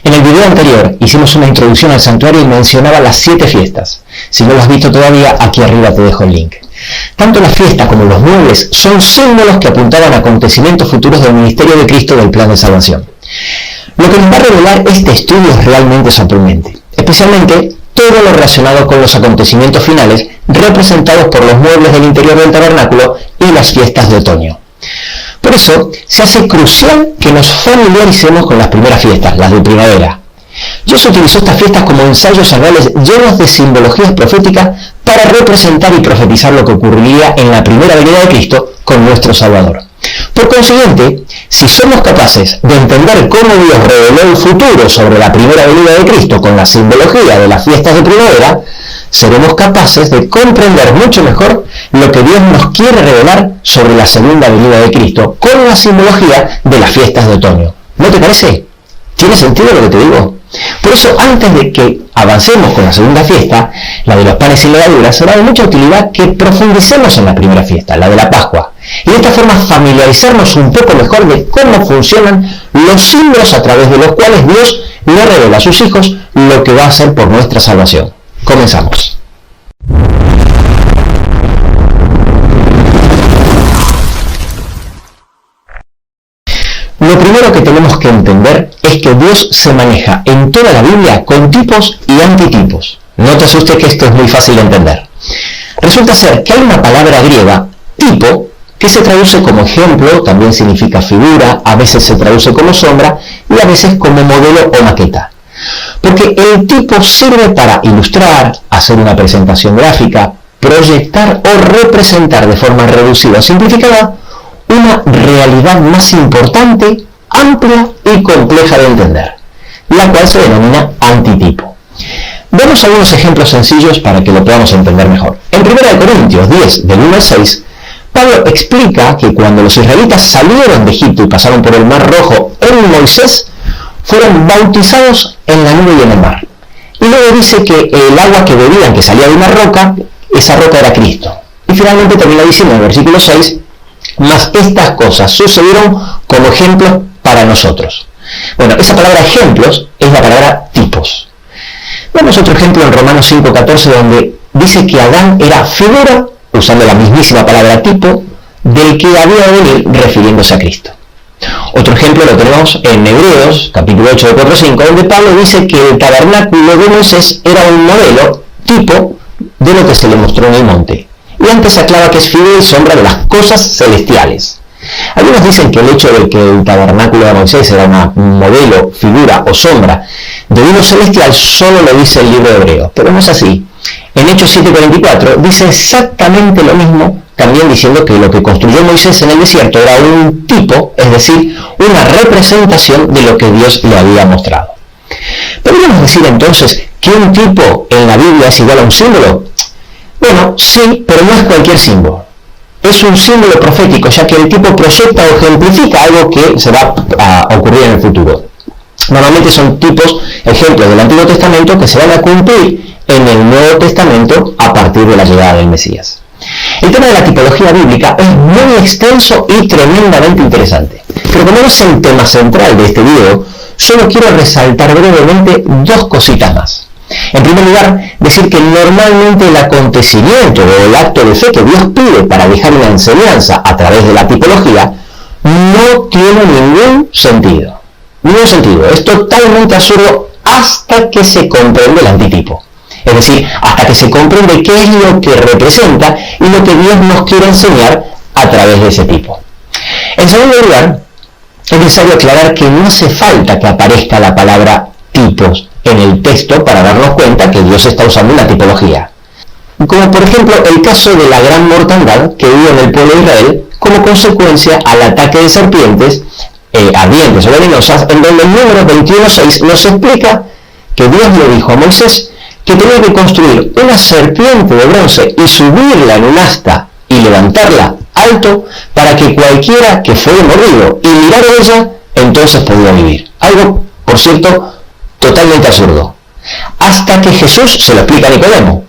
En el video anterior hicimos una introducción al santuario y mencionaba las 7 fiestas. Si no lo has visto todavía, aquí arriba te dejo el link. Tanto las fiestas como los muebles son símbolos que apuntaban a acontecimientos futuros del ministerio de Cristo del plan de salvación. Lo que nos va a revelar este estudio es realmente sorprendente, especialmente todo lo relacionado con los acontecimientos finales representados por los muebles del interior del tabernáculo y las fiestas de otoño. Por eso, se hace crucial que nos familiaricemos con las primeras fiestas, las de primavera. Dios utilizó estas fiestas como ensayos sagrados llenos de simbologías proféticas para representar y profetizar lo que ocurriría en la primera venida de Cristo con nuestro Salvador. Por consiguiente, si somos capaces de entender cómo Dios reveló el futuro sobre la primera venida de Cristo con la simbología de las fiestas de primavera, seremos capaces de comprender mucho mejor lo que Dios nos quiere revelar sobre la segunda venida de Cristo con la simbología de las fiestas de otoño. ¿No te parece? ¿Tiene sentido lo que te digo? Por eso, antes de que avancemos con la segunda fiesta, la de los panes sin levadura, será de mucha utilidad que profundicemos en la primera fiesta, la de la Pascua, y de esta forma familiarizarnos un poco mejor de cómo funcionan los símbolos a través de los cuales Dios le revela a sus hijos lo que va a hacer por nuestra salvación. Comenzamos. Lo primero que tenemos que entender es que Dios se maneja en toda la Biblia con tipos y antitipos. No te asustes que esto es muy fácil de entender. Resulta ser que hay una palabra griega, tipo, que se traduce como ejemplo, también significa figura, a veces se traduce como sombra y a veces como modelo o maqueta. Porque el tipo sirve para ilustrar, hacer una presentación gráfica, proyectar o representar de forma reducida o simplificada una realidad más importante, amplia y compleja de entender, la cual se denomina antitipo. Veamos algunos ejemplos sencillos para que lo podamos entender mejor. En 1 Corintios 10, del 1 al 6, Pablo explica que cuando los israelitas salieron de Egipto y pasaron por el Mar Rojo en Moisés, fueron bautizados en la nube y en el mar. Y luego dice que el agua que bebían, que salía de una roca, esa roca era Cristo. Y finalmente termina diciendo en el versículo 6, mas estas cosas sucedieron como ejemplos para nosotros. Bueno, esa palabra ejemplos es la palabra tipos. Vemos otro ejemplo en Romanos 5:14, donde dice que Adán era figura, usando la mismísima palabra tipo, del que había de venir refiriéndose a Cristo. Otro ejemplo lo tenemos en Hebreos, capítulo 8 de 4-5, donde Pablo dice que el tabernáculo de Moisés era un modelo, tipo, de lo que se le mostró en el monte. Y antes aclara que es figura y sombra de las cosas celestiales. Algunos dicen que el hecho de que el tabernáculo de Moisés era un modelo, figura o sombra de uno celestial solo lo dice el libro de Hebreos, pero no es así. En Hechos 7:44 dice exactamente lo mismo, también diciendo que lo que construyó Moisés en el desierto era un tipo, es decir, una representación de lo que Dios le había mostrado. ¿Podríamos decir entonces que un tipo en la Biblia es igual a un símbolo? Bueno, sí, pero no es cualquier símbolo. Es un símbolo profético, ya que el tipo proyecta o ejemplifica algo que se va a ocurrir en el futuro. Normalmente son tipos, ejemplos del Antiguo Testamento que se van a cumplir en el Nuevo Testamento a partir de la llegada del Mesías. El tema de la tipología bíblica es muy extenso y tremendamente interesante. Pero como no es el tema central de este video, solo quiero resaltar brevemente dos cositas más. En primer lugar, decir que normalmente el acontecimiento o el acto de fe que Dios pide para dejar una enseñanza a través de la tipología no tiene ningún sentido. Ningún sentido. Es totalmente absurdo hasta que se comprende el antitipo. Es decir, hasta que se comprende qué es lo que representa y lo que Dios nos quiere enseñar a través de ese tipo. En segundo lugar, es necesario aclarar que no hace falta que aparezca la palabra tipos en el texto para darnos cuenta que Dios está usando una tipología. Como por ejemplo el caso de la gran mortandad que hubo en el pueblo de Israel como consecuencia al ataque de serpientes ardientes o venenosas, en donde el número 21:6 nos explica que Dios le dijo a Moisés que tenía que construir una serpiente de bronce y subirla en un asta y levantarla alto para que cualquiera que fuera mordido y mirar a ella, entonces podía vivir. Algo, por cierto, totalmente absurdo. Hasta que Jesús se lo explica a Nicodemo,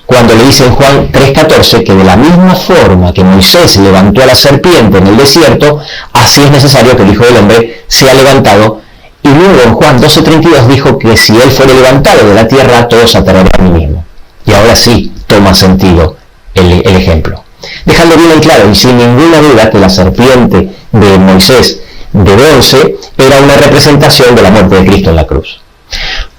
cuando le dice en Juan 3:14 que de la misma forma que Moisés levantó a la serpiente en el desierto, así es necesario que el Hijo del Hombre sea levantado y luego en Juan 12:32 dijo que si él fuera levantado de la tierra, todos aterrarían a mí mismo. Y ahora sí toma sentido el ejemplo, dejando bien en claro y sin ninguna duda que la serpiente de Moisés de bronce era una representación de la muerte de Cristo en la cruz.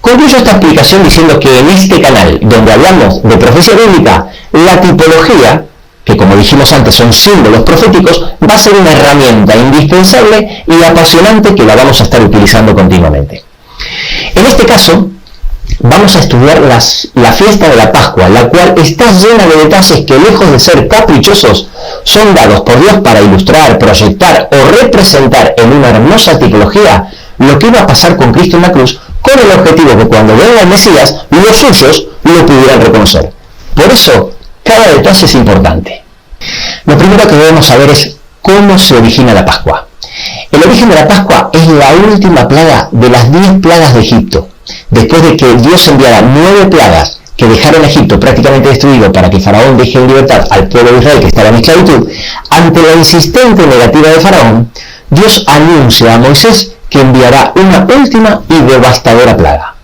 Concluyo esta explicación diciendo que en este canal, donde hablamos de profecía bíblica, la tipología, que como dijimos antes son símbolos proféticos, va a ser una herramienta indispensable y apasionante que la vamos a estar utilizando continuamente. En este caso, vamos a estudiar la fiesta de la Pascua, la cual está llena de detalles que, lejos de ser caprichosos, son dados por Dios para ilustrar, proyectar o representar en una hermosa tipología lo que iba a pasar con Cristo en la cruz, con el objetivo que cuando venga el Mesías, los suyos lo pudieran reconocer. Por eso, cada detalle es importante. Lo primero que debemos saber es cómo se origina la Pascua. El origen de la Pascua es la última plaga de las 10 plagas de Egipto. Después de que Dios enviara 9 plagas que dejaron a Egipto prácticamente destruido para que Faraón deje en libertad al pueblo de Israel que estaba en esclavitud, ante la insistente negativa de Faraón, Dios anuncia a Moisés que enviará una última y devastadora plaga.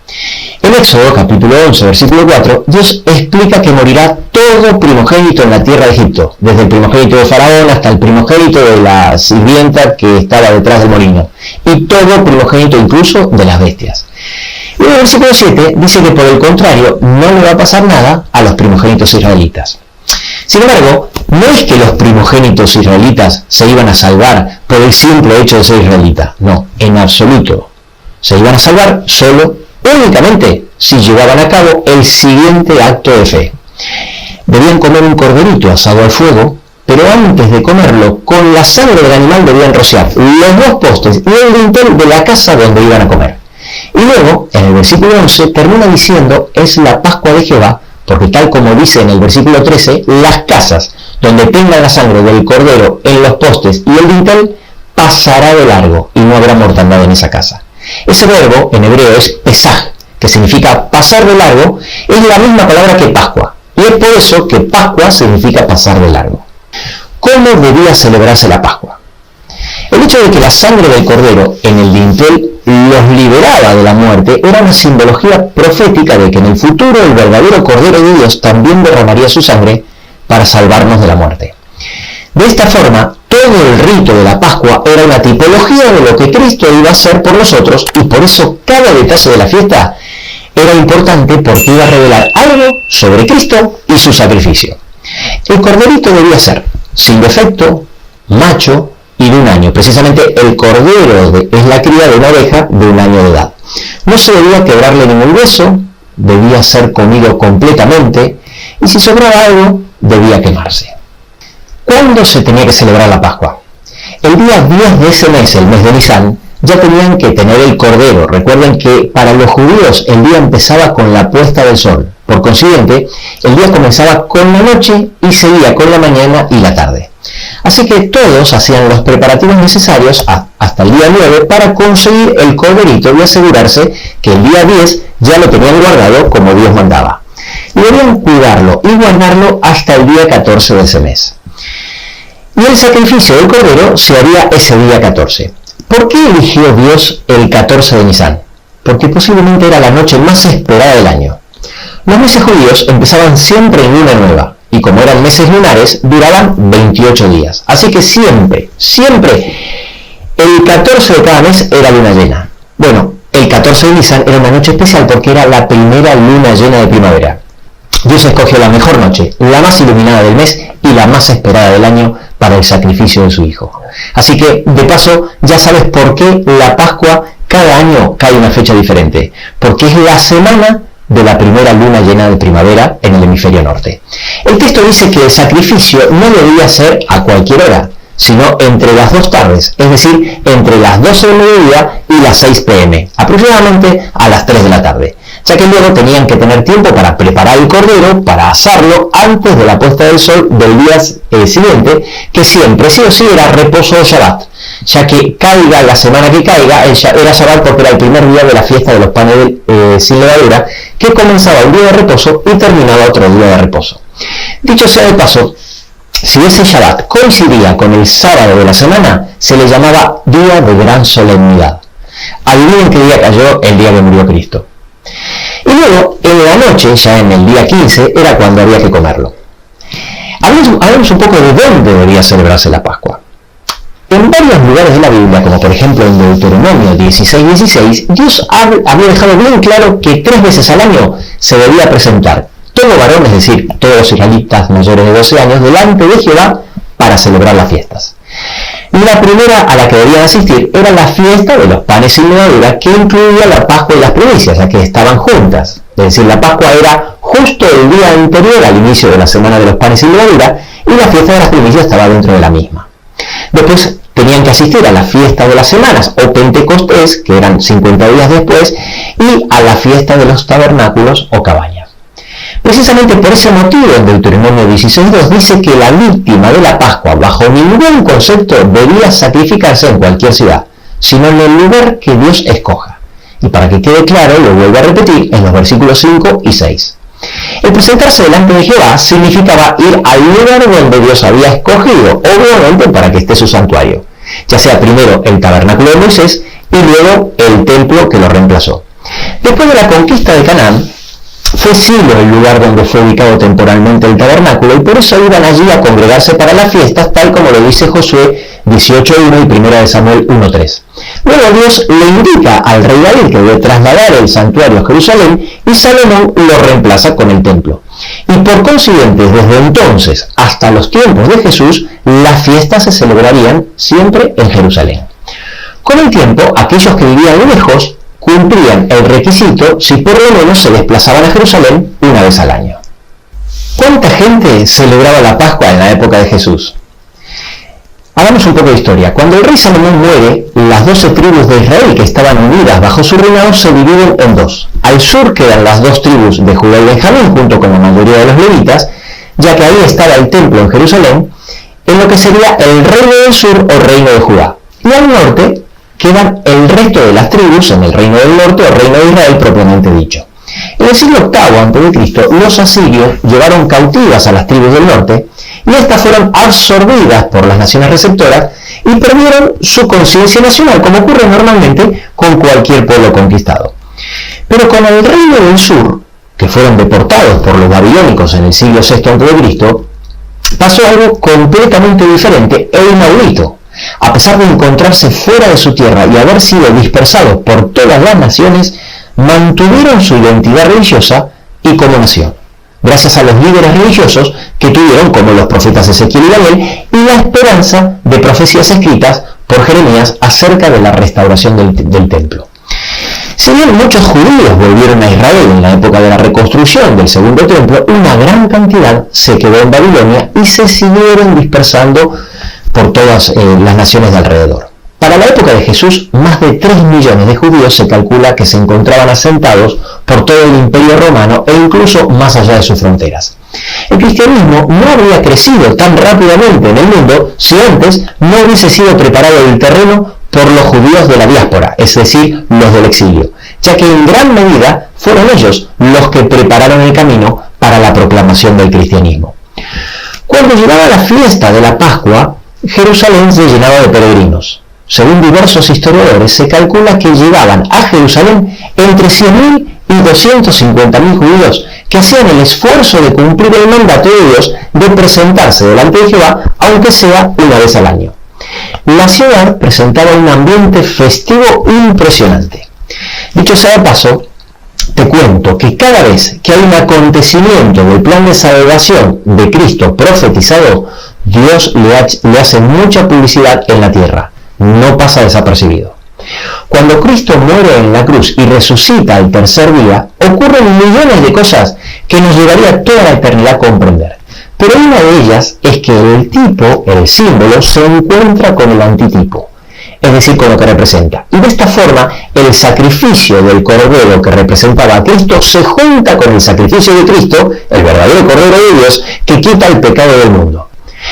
En Éxodo capítulo 11, versículo 4, Dios explica que morirá todo primogénito en la tierra de Egipto, desde el primogénito de Faraón hasta el primogénito de la sirvienta que estaba detrás del molino, y todo primogénito incluso de las bestias. Y en el versículo 7 dice que por el contrario no le va a pasar nada a los primogénitos israelitas. Sin embargo, no es que los primogénitos israelitas se iban a salvar por el simple hecho de ser israelita, no, en absoluto. Se iban a salvar únicamente si llevaban a cabo el siguiente acto de fe. Debían comer un corderito asado al fuego, pero antes de comerlo, con la sangre del animal debían rociar los 2 postes y el dintel de la casa donde iban a comer. Y luego, en el versículo 11, termina diciendo, es la Pascua de Jehová, porque tal como dice en el versículo 13, las casas donde tenga la sangre del cordero en los postes y el dintel, pasará de largo y no habrá mortandad en esa casa. Ese verbo en hebreo es pesaj, que significa pasar de largo, es la misma palabra que Pascua, y es por eso que Pascua significa pasar de largo. ¿Cómo debía celebrarse la Pascua? El hecho de que la sangre del cordero en el dintel los liberaba de la muerte era una simbología profética de que en el futuro el verdadero Cordero de Dios también derramaría su sangre para salvarnos de la muerte. De esta forma, todo el rito de la Pascua era una tipología de lo que Cristo iba a hacer por nosotros, y por eso cada detalle de la fiesta era importante porque iba a revelar algo sobre Cristo y su sacrificio. El corderito debía ser sin defecto, macho y de 1 año. Precisamente el cordero es la cría de una oveja de 1 año de edad. No se debía quebrarle ningún hueso, debía ser comido completamente, y si sobraba algo, debía quemarse. ¿Cuándo se tenía que celebrar la Pascua? El día 10 de ese mes, el mes de Nisan, ya tenían que tener el cordero. Recuerden que para los judíos el día empezaba con la puesta del sol. Por consiguiente, el día comenzaba con la noche y seguía con la mañana y la tarde. Así que todos hacían los preparativos necesarios hasta el día 9 para conseguir el corderito y asegurarse que el día 10 ya lo tenían guardado como Dios mandaba. Y debían cuidarlo y guardarlo hasta el día 14 de ese mes. Y el sacrificio del cordero se haría ese día 14. ¿Por qué eligió Dios el 14 de Nisan? Porque posiblemente era la noche más esperada del año. Los meses judíos empezaban siempre en luna nueva, y como eran meses lunares, duraban 28 días. Así que siempre, el 14 de cada mes era luna llena. Bueno, el 14 de Nisan era una noche especial porque era la primera luna llena de primavera. Dios escogió la mejor noche, la más iluminada del mes y la más esperada del año para el sacrificio de su Hijo. Así que, de paso, ya sabes por qué la Pascua cada año cae una fecha diferente. Porque es la semana de la primera luna llena de primavera en el hemisferio norte. El texto dice que el sacrificio no debía ser a cualquier hora, sino entre las 2 tardes, es decir, entre las 12 del mediodía y las 6 p.m., aproximadamente a las 3 de la tarde, ya que luego tenían que tener tiempo para preparar el cordero, para asarlo antes de la puesta del sol del día siguiente, que siempre, sí o sí, era reposo de Shabbat, ya que caiga la semana que caiga, era Shabbat porque era el primer día de la fiesta de los panes sin levadura, que comenzaba un día de reposo y terminaba otro día de reposo. Dicho sea de paso, si ese Shabbat coincidía con el sábado de la semana, se le llamaba día de gran solemnidad. Adivinen qué día cayó el día que murió Cristo. Y luego, en la noche, ya en el día 15, era cuando había que comerlo. Hablemos un poco de dónde debía celebrarse la Pascua. En varios lugares de la Biblia, como por ejemplo en Deuteronomio 16:16, Dios había dejado bien claro que 3 veces al año se debía presentar todo varón, es decir, todos los israelitas mayores de 12 años, delante de Jehová para celebrar las fiestas. La primera a la que debían asistir era la fiesta de los panes sin levadura, que incluía la Pascua y las primicias, ya que estaban juntas. Es decir, la Pascua era justo el día anterior al inicio de la semana de los panes sin levadura, y la fiesta de las primicias estaba dentro de la misma. Después tenían que asistir a la fiesta de las semanas, o Pentecostés, que eran 50 días después, y a la fiesta de los tabernáculos o cabañas. Precisamente por ese motivo, en Deuteronomio 16:2 dice que la víctima de la Pascua, bajo ningún concepto, debía sacrificarse en cualquier ciudad, sino en el lugar que Dios escoja. Y para que quede claro, lo vuelvo a repetir en los versículos 5 y 6. El presentarse delante de Jehová significaba ir al lugar donde Dios había escogido, obviamente para que esté su santuario, ya sea primero el tabernáculo de Moisés y luego el templo que lo reemplazó. Después de la conquista de Canaán, fue Silo el lugar donde fue ubicado temporalmente el tabernáculo, y por eso iban allí a congregarse para las fiestas, tal como lo dice Josué 18:1 y 1 de Samuel 1:3. Luego Dios le indica al rey David que debe trasladar el santuario a Jerusalén, y Salomón lo reemplaza con el templo. Y por consiguiente, desde entonces hasta los tiempos de Jesús, las fiestas se celebrarían siempre en Jerusalén. Con el tiempo, aquellos que vivían lejos cumplían el requisito si por lo menos se desplazaban a Jerusalén una vez al año. ¿Cuánta gente celebraba la Pascua en la época de Jesús? Hagamos un poco de historia. Cuando el rey Salomón muere, las 12 tribus de Israel que estaban unidas bajo su reinado se dividen en dos. Al sur quedan las 2 tribus de Judá y Benjamín, junto con la mayoría de los levitas, ya que ahí estaba el templo en Jerusalén, en lo que sería el reino del sur o reino de Judá. Y al norte quedan el resto de las tribus en el reino del norte o reino de Israel propiamente dicho. En el siglo VIII a.C., los asirios llevaron cautivas a las tribus del norte, y estas fueron absorbidas por las naciones receptoras y perdieron su conciencia nacional, como ocurre normalmente con cualquier pueblo conquistado. Pero con el reino del sur, que fueron deportados por los babilónicos en el siglo VI a.C., pasó algo completamente diferente e inaudito. A pesar de encontrarse fuera de su tierra y haber sido dispersados por todas las naciones, mantuvieron su identidad religiosa y como nación, gracias a los líderes religiosos que tuvieron, como los profetas Ezequiel y Daniel, y la esperanza de profecías escritas por Jeremías acerca de la restauración del templo. Si bien muchos judíos volvieron a Israel en la época de la reconstrucción del segundo templo, una gran cantidad se quedó en Babilonia y se siguieron dispersando por todas las naciones de alrededor. Para la época de Jesús, más de 3 millones de judíos se calcula que se encontraban asentados por todo el Imperio Romano e incluso más allá de sus fronteras. El cristianismo no habría crecido tan rápidamente en el mundo si antes no hubiese sido preparado el terreno por los judíos de la diáspora, es decir, los del exilio, ya que en gran medida fueron ellos los que prepararon el camino para la proclamación del cristianismo. Cuando llegaba la fiesta de la Pascua, Jerusalén se llenaba de peregrinos. Según diversos historiadores, se calcula que llegaban a Jerusalén entre 100.000 y 250.000 judíos que hacían el esfuerzo de cumplir el mandato de Dios de presentarse delante de Jehová, aunque sea una vez al año. La ciudad presentaba un ambiente festivo impresionante. Dicho sea de paso, te cuento que cada vez que hay un acontecimiento del plan de salvación de Cristo profetizado, Dios le hace mucha publicidad en la tierra. No pasa desapercibido. Cuando Cristo muere en la cruz y resucita al tercer día, ocurren millones de cosas que nos llevaría toda la eternidad a comprender. Pero una de ellas es que el tipo, el símbolo, se encuentra con el antitipo, es decir, con lo que representa. Y de esta forma, el sacrificio del Cordero que representaba a Cristo se junta con el sacrificio de Cristo, el verdadero Cordero de Dios, que quita el pecado del mundo.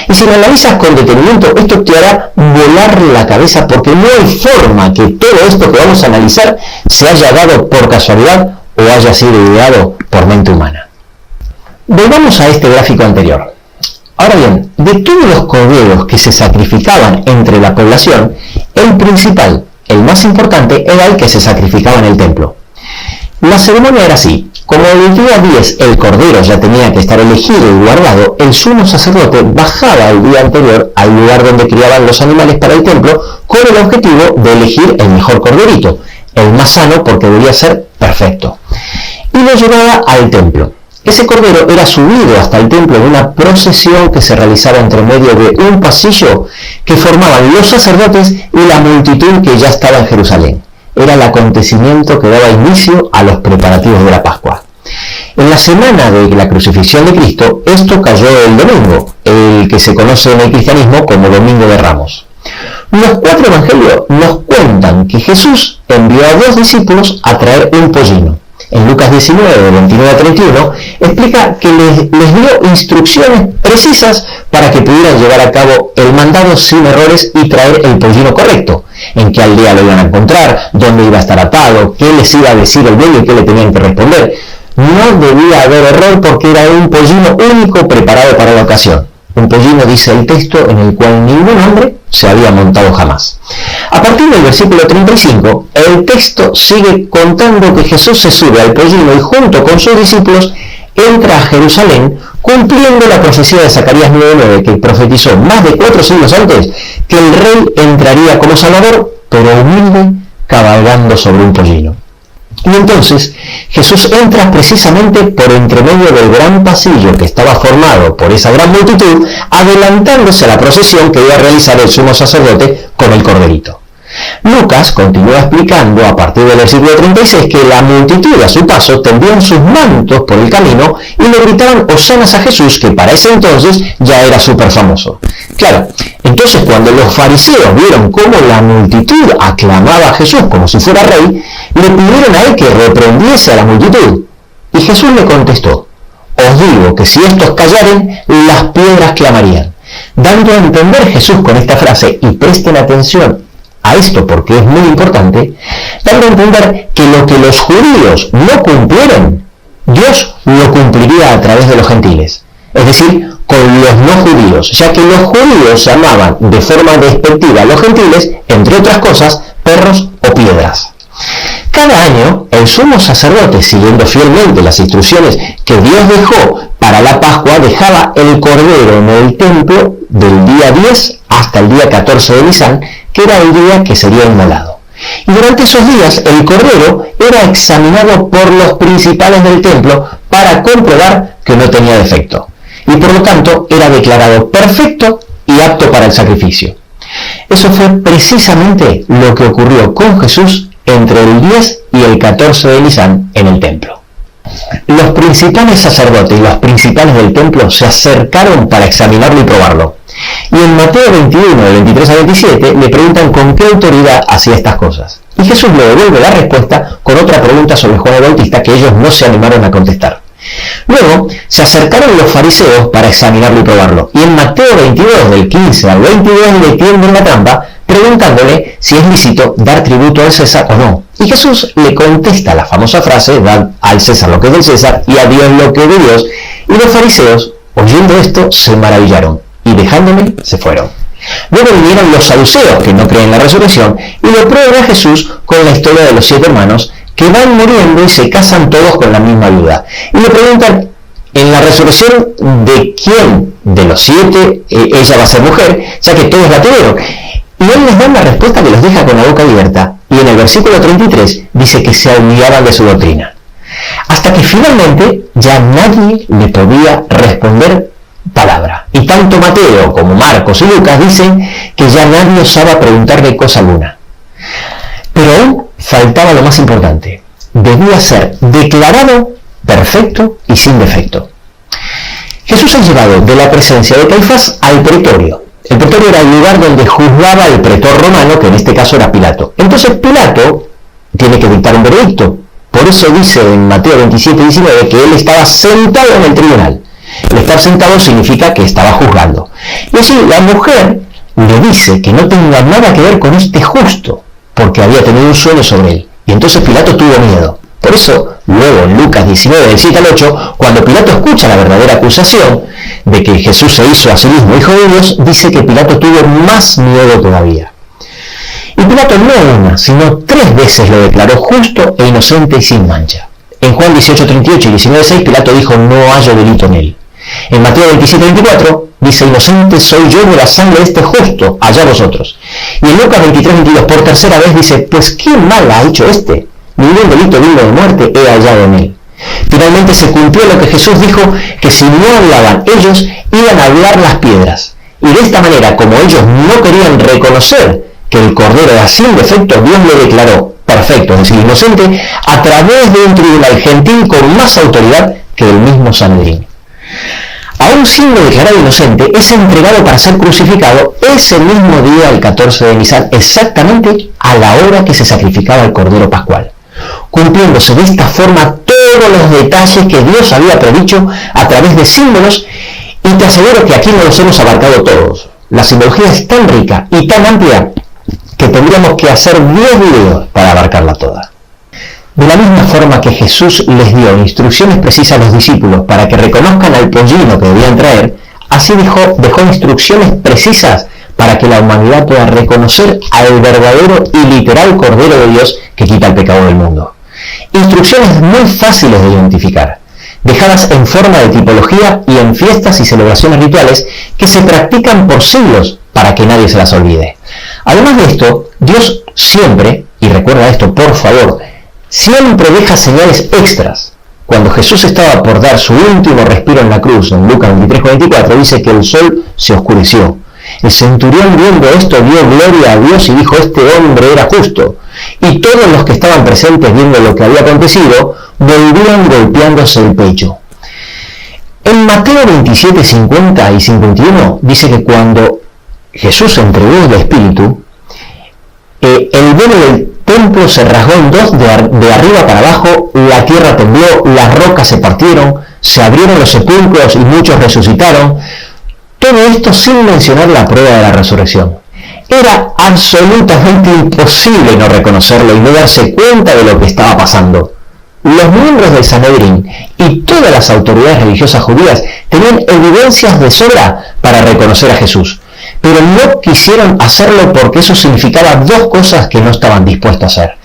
Y si lo analizas con detenimiento, esto te hará volar la cabeza, porque no hay forma que todo esto que vamos a analizar se haya dado por casualidad o haya sido ideado por mente humana. Volvamos a este gráfico anterior. Ahora bien, de todos los corderos que se sacrificaban entre la población, el principal, el más importante era el que se sacrificaba en el templo. La ceremonia era así: como el día 10 el cordero ya tenía que estar elegido y guardado, el sumo sacerdote bajaba el día anterior al lugar donde criaban los animales para el templo con el objetivo de elegir el mejor corderito, el más sano porque debía ser perfecto, y lo llevaba al templo. Ese cordero era subido hasta el templo en una procesión que se realizaba entre medio de un pasillo que formaban los sacerdotes y la multitud que ya estaba en Jerusalén. Era el acontecimiento que daba inicio a los preparativos de la Pascua. En la semana de la crucifixión de Cristo, esto cayó el domingo, el que se conoce en el cristianismo como Domingo de Ramos. Los 4 evangelios nos cuentan que Jesús envió a 2 discípulos a traer un pollino. En Lucas 19, 29 a 31, explica que les dio instrucciones precisas para que pudieran llevar a cabo el mandado sin errores y traer el pollino correcto, en qué aldea lo iban a encontrar, dónde iba a estar atado, qué les iba a decir el dueño y qué le tenían que responder. No debía haber error porque era un pollino único preparado para la ocasión. Un pollino, dice el texto, en el cual ningún hombre se había montado jamás. A partir del versículo 35, el texto sigue contando que Jesús se sube al pollino y junto con sus discípulos entra a Jerusalén, cumpliendo la profecía de Zacarías 9:9, que profetizó más de 4 siglos antes que el rey entraría como salvador, pero humilde, cabalgando sobre un pollino. Y entonces Jesús entra precisamente por entre medio del gran pasillo que estaba formado por esa gran multitud, adelantándose a la procesión que iba a realizar el sumo sacerdote con el corderito. Lucas continúa explicando a partir del versículo 36 que la multitud a su paso tendían sus mantos por el camino y le gritaban hosanas a Jesús, que para ese entonces ya era súper famoso. Claro, entonces cuando los fariseos vieron cómo la multitud aclamaba a Jesús como si fuera rey, le pidieron a él que reprendiese a la multitud. Y Jesús le contestó: os digo que si estos callaren, las piedras clamarían. Dando a entender Jesús con esta frase, y presten atención a esto porque es muy importante, dando a entender que lo que los judíos no cumplieron, Dios lo cumpliría a través de los gentiles, es decir, con los no judíos, ya que los judíos llamaban de forma despectiva a los gentiles, entre otras cosas, perros o piedras. Cada año, el sumo sacerdote, siguiendo fielmente las instrucciones que Dios dejó para la Pascua, dejaba el cordero en el templo del día 10 hasta el día 14 de Nisan, que era el día que sería inmolado. Y durante esos días, el cordero era examinado por los principales del templo para comprobar que no tenía defecto, y por lo tanto era declarado perfecto y apto para el sacrificio. Eso fue precisamente lo que ocurrió con Jesús entre el 10 y el 14 de Nisan en el templo. Los principales sacerdotes y los principales del templo se acercaron para examinarlo y probarlo. Y en Mateo 21, del 23 a 27, le preguntan con qué autoridad hacía estas cosas. Y Jesús le devuelve la respuesta con otra pregunta sobre Juan el Bautista que ellos no se animaron a contestar. Luego se acercaron los fariseos para examinarlo y probarlo. Y en Mateo 22, del 15 al 22, le tienden la trampa preguntándole si es lícito dar tributo al César o no. Y Jesús le contesta la famosa frase: dad al César lo que es del César y a Dios lo que es de Dios. Y los fariseos, oyendo esto, se maravillaron y dejándole se fueron. Luego vinieron los saduceos, que no creen en la resurrección, y le prueban a Jesús con la historia de los 7 hermanos que van muriendo y se casan todos con la misma viuda. Y le preguntan: en la resurrección, ¿de quién de los 7 ella va a ser mujer? Ya que todos la tuvieron. Y él les da una respuesta que los deja con la boca abierta, y en el versículo 33 dice que se olvidaban de su doctrina. Hasta que finalmente ya nadie le podía responder palabra. Y tanto Mateo como Marcos y Lucas dicen que ya nadie osaba preguntarle cosa alguna. Pero aún faltaba lo más importante: debía ser declarado perfecto y sin defecto. Jesús es llevado de la presencia de Caifás al pretorio. El pretorio era el lugar donde juzgaba el pretor romano, que en este caso era Pilato. Entonces Pilato tiene que dictar un veredicto. Por eso dice en Mateo 27 y 19 que él estaba sentado en el tribunal. El estar sentado significa que estaba juzgando. Y así la mujer le dice que no tenga nada que ver con este justo, porque había tenido un sueño sobre él. Y entonces Pilato tuvo miedo. Por eso, luego en Lucas 19, del 7 al 8, cuando Pilato escucha la verdadera acusación de que Jesús se hizo a sí mismo hijo de Dios, dice que Pilato tuvo más miedo todavía. Y Pilato no una, sino 3 veces lo declaró justo e inocente y sin mancha. En Juan 18:38 y 19:6 Pilato dijo: no hallo delito en él. En Mateo 27:24 dice: inocente soy yo de la sangre de este justo, allá vosotros. Y en Lucas 23:22 por tercera vez dice: pues qué mal ha hecho este, ningún delito digno de muerte he hallado en él. Finalmente se cumplió lo que Jesús dijo, que si no hablaban ellos, iban a hablar las piedras. Y de esta manera, como ellos no querían reconocer que el Cordero era sin defecto, Dios le declaró perfecto, es decir, inocente, a través de un tribunal gentil con más autoridad que el mismo Sanedrín. Aún siendo declarado inocente, es entregado para ser crucificado ese mismo día, el 14 de Nisan, exactamente a la hora que se sacrificaba el Cordero Pascual, cumpliéndose de esta forma todos los detalles que Dios había predicho a través de símbolos, y te aseguro que aquí no los hemos abarcado todos. La simbología es tan rica y tan amplia que tendríamos que hacer 10 videos para abarcarla toda. De la misma forma que Jesús les dio instrucciones precisas a los discípulos para que reconozcan al pollino que debían traer, así dejó instrucciones precisas para que la humanidad pueda reconocer al verdadero y literal Cordero de Dios que quita el pecado del mundo. Instrucciones muy fáciles de identificar, dejadas en forma de tipología y en fiestas y celebraciones rituales que se practican por siglos para que nadie se las olvide. Además de esto, Dios siempre, y recuerda esto por favor, siempre deja señales extras. Cuando Jesús estaba por dar su último respiro en la cruz, en Lucas 23:44, dice que el sol se oscureció. El centurión, viendo esto, dio gloria a Dios y dijo: este hombre era justo. Y todos los que estaban presentes, viendo lo que había acontecido, volvían golpeándose el pecho. En Mateo 27:50 y 51 dice que cuando Jesús entregó el Espíritu, el velo del templo se rasgó en 2 de arriba para abajo, la tierra tembló, las rocas se partieron, se abrieron los sepulcros y muchos resucitaron. Todo esto sin mencionar la prueba de la resurrección. Era absolutamente imposible no reconocerlo y no darse cuenta de lo que estaba pasando. Los miembros del Sanedrín y todas las autoridades religiosas judías tenían evidencias de sobra para reconocer a Jesús, pero no quisieron hacerlo porque eso significaba 2 cosas que no estaban dispuestos a hacer.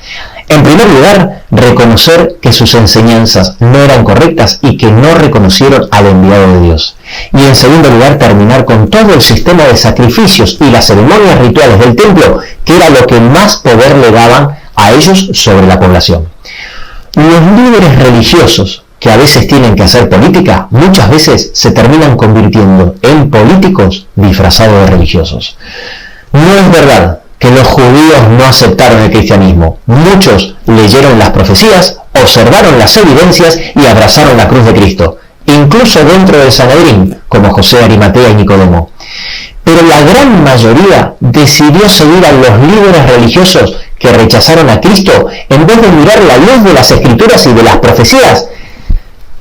En primer lugar, reconocer que sus enseñanzas no eran correctas y que no reconocieron al enviado de Dios. Y en segundo lugar, terminar con todo el sistema de sacrificios y las ceremonias rituales del templo, que era lo que más poder le daban a ellos sobre la población. Los líderes religiosos, que a veces tienen que hacer política, muchas veces se terminan convirtiendo en políticos disfrazados de religiosos. No es verdad que los judíos no aceptaron el cristianismo. Muchos leyeron las profecías, observaron las evidencias y abrazaron la cruz de Cristo, incluso dentro del Sanedrín, como José de Arimatea y Nicodemo. Pero la gran mayoría decidió seguir a los líderes religiosos que rechazaron a Cristo en vez de mirar la luz de las Escrituras y de las profecías,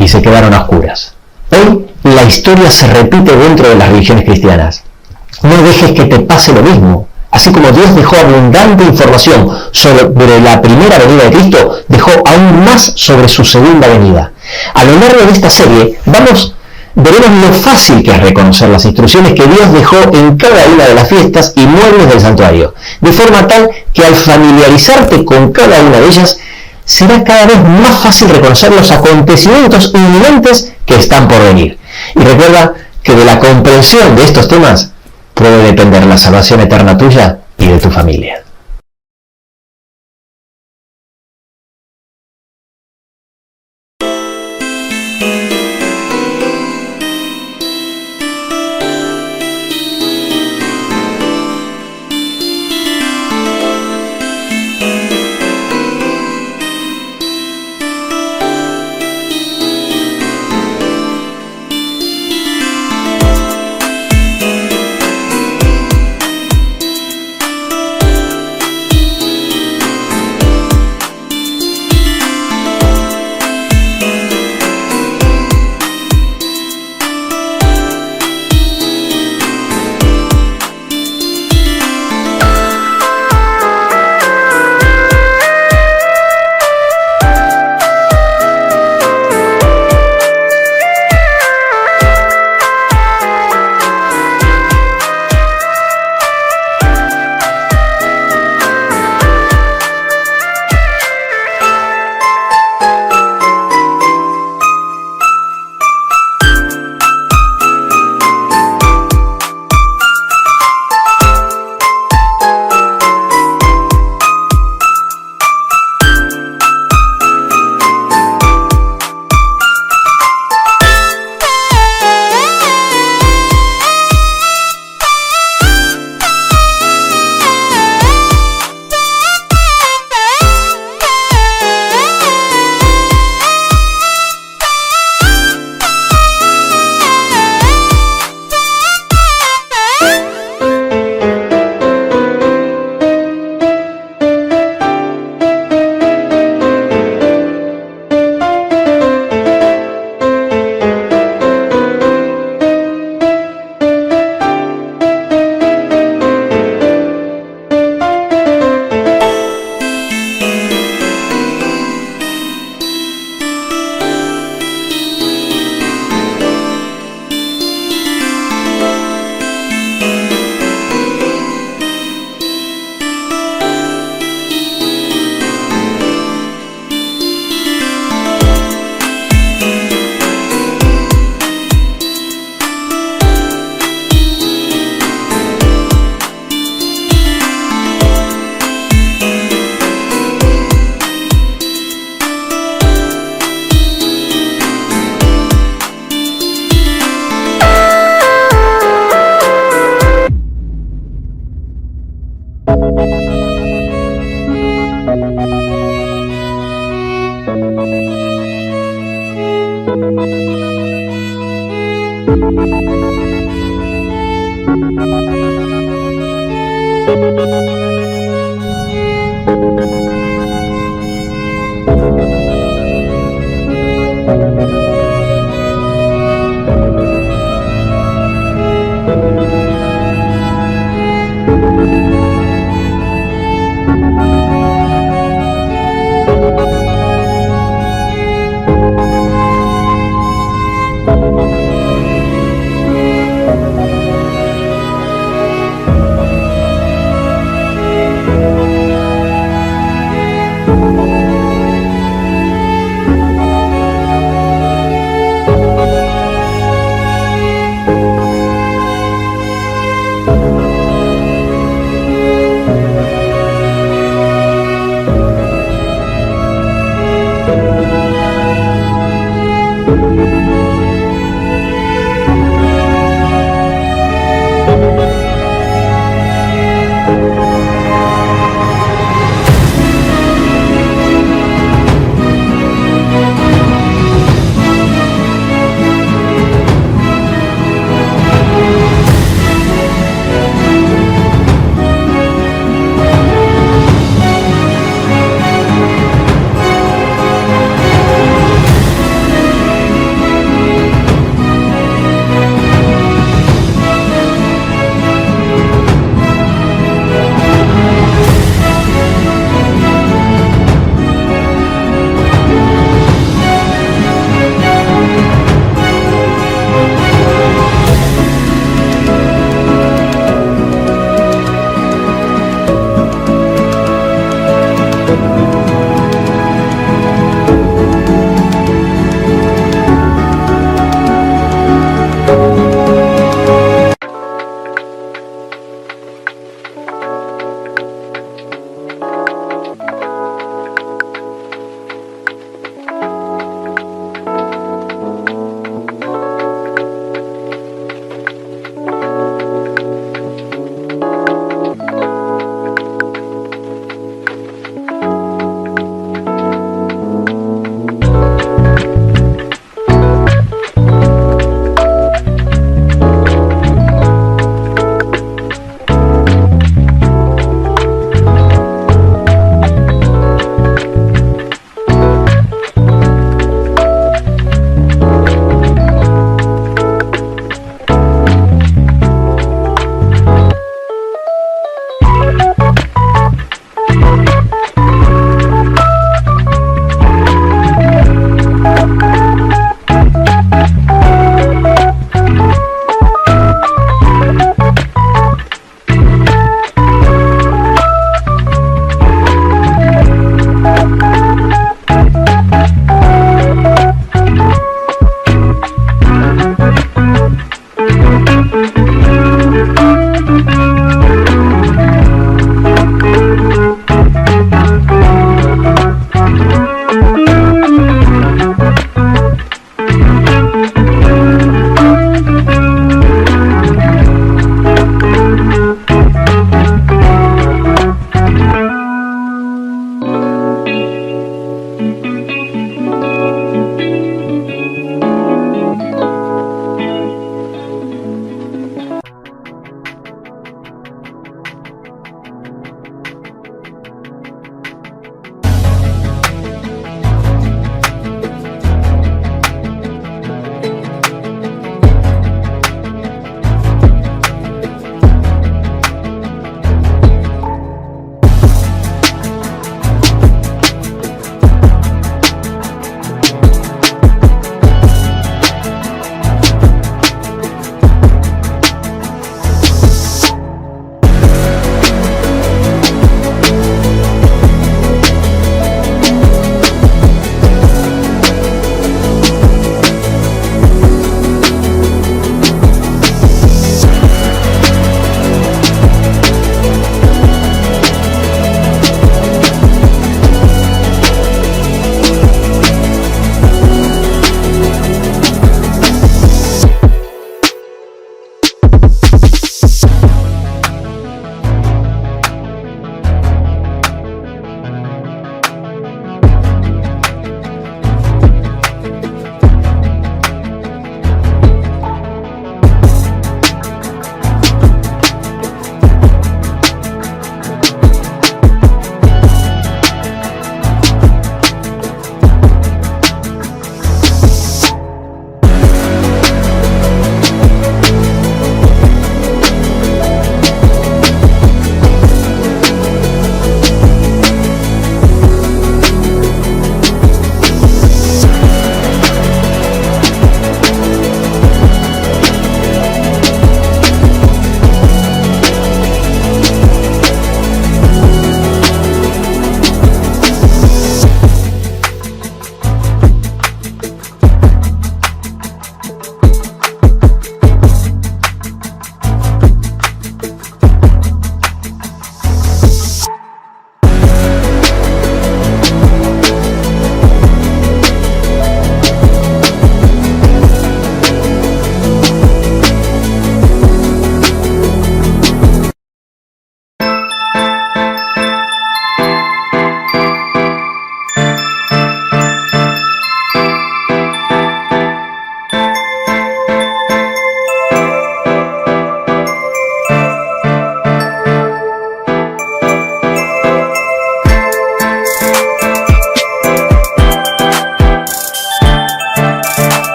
y se quedaron a oscuras. Hoy la historia se repite dentro de las religiones cristianas. No dejes que te pase lo mismo. Así como Dios dejó abundante información sobre la primera venida de Cristo, dejó aún más sobre su segunda venida. A lo largo de esta serie veremos lo fácil que es reconocer las instrucciones que Dios dejó en cada una de las fiestas y muebles del santuario, de forma tal que al familiarizarte con cada una de ellas, será cada vez más fácil reconocer los acontecimientos inminentes que están por venir. Y recuerda que de la comprensión de estos temas puede depender la salvación eterna tuya y de tu familia.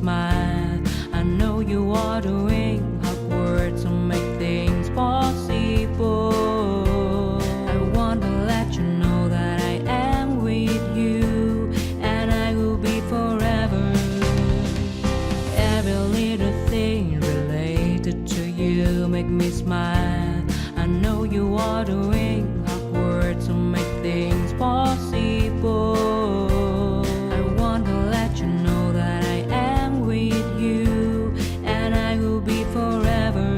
smile. I know you are doing hard work to make things possible. I want to let you know that I am with you, and I will be forever. Every little thing related to you make me smile. I know you are doing hard work to make things possible. I want to let you know that I am with you, and I will be forever.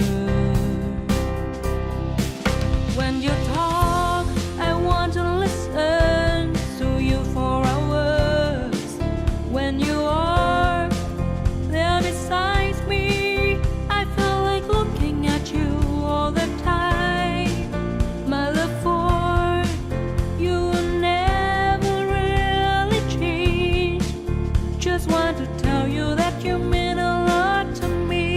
When you talk, I want to listen to you for hours. When you are there beside me, I feel like looking at you all the time. My love for you will never really change. Just want to tell you that you mean a lot to me.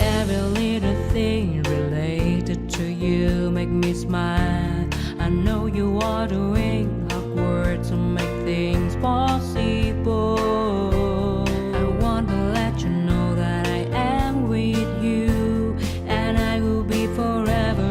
Every little thing related to you make me smile. I know you are doing hard work to make things possible. I want to let you know that I am with you, and I will be forever.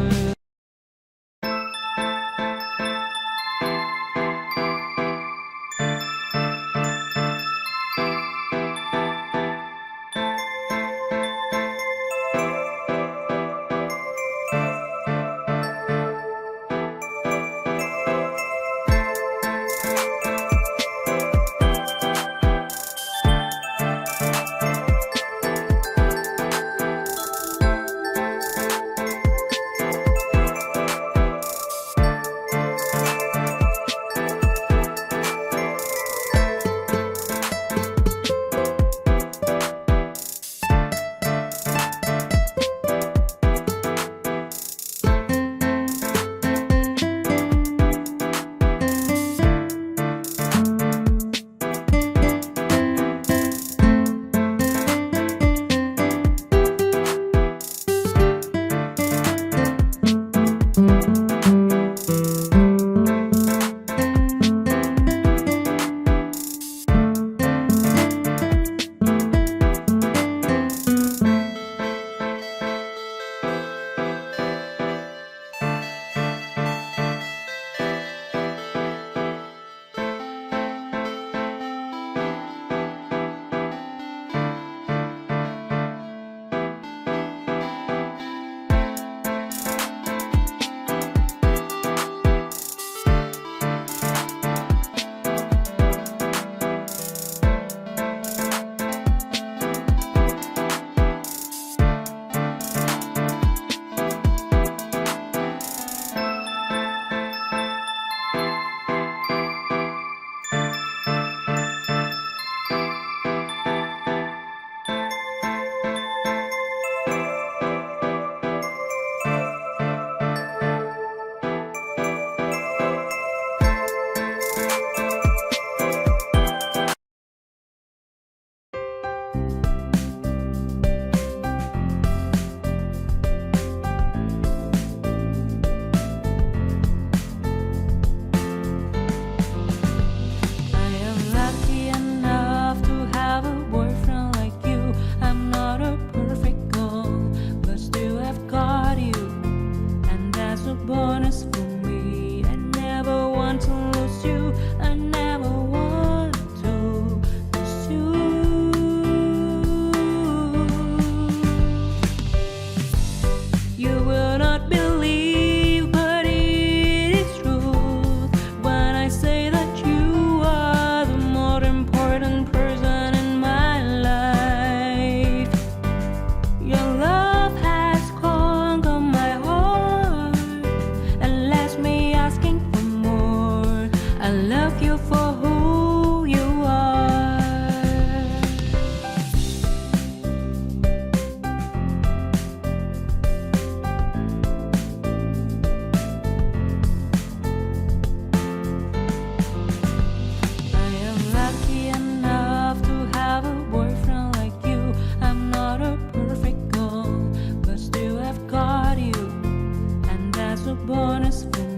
a bonus for